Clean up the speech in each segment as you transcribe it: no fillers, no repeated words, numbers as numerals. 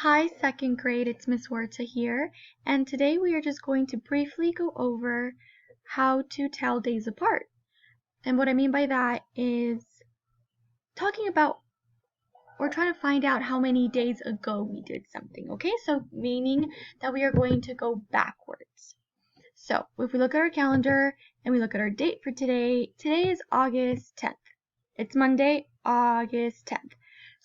Hi, second grade, it's Miss Huerta here, and today we are just going to briefly go over how to tell days apart. And what I mean by that is talking about or trying to find out how many days ago we did something, okay? So meaning that we are going to go backwards. So if we look at our calendar and we look at our date for today, today is August 10th. It's Monday, August 10th.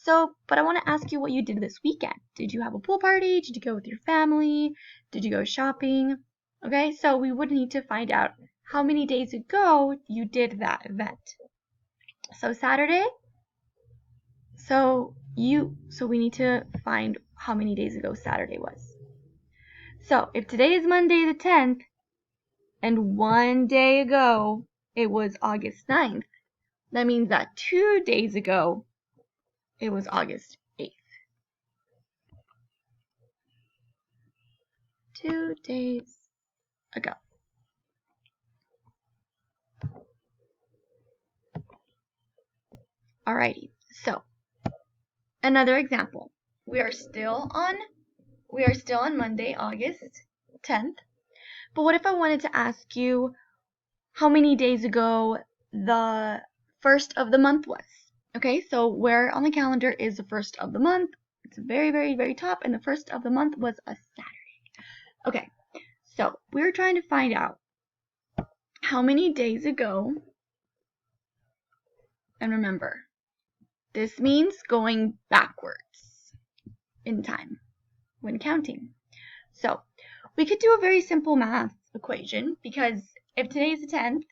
So, but I want to ask you what you did this weekend. Did you have a pool party? Did you go with your family? Did you go shopping? Okay, so we would need to find out how many days ago you did that event. So Saturday, so we need to find how many days ago Saturday was. So if today is Monday the 10th, and one day ago it was August 9th, that means that 2 days ago it was August 8th. 2 days ago. Alrighty, so another example. We are still on Monday, August 10th. But what if I wanted to ask you how many days ago the first of the month was? Okay, so where on the calendar is the first of the month? It's very, very, very top, and the first of the month was a Saturday. Okay, so we're trying to find out how many days ago, and remember, this means going backwards in time when counting. So we could do a very simple math equation, because if today is the 10th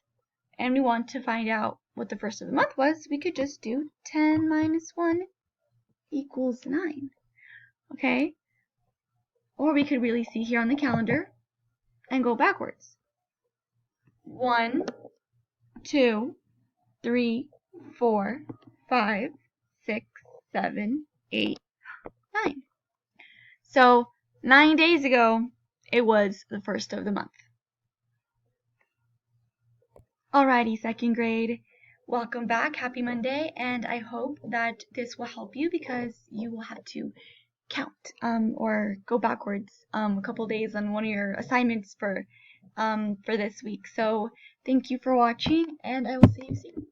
and we want to find out what the first of the month was, we could just do 10 minus 1 equals 9. Okay? Or we could really see here on the calendar and go backwards. 1, 2, 3, 4, 5, 6, 7, 8, 9. So 9 days ago, it was the first of the month. Alrighty, second grade. Welcome back. Happy Monday. And I hope that this will help you because you will have to count or go backwards a couple days on one of your assignments for this week. So thank you for watching, and I will see you soon.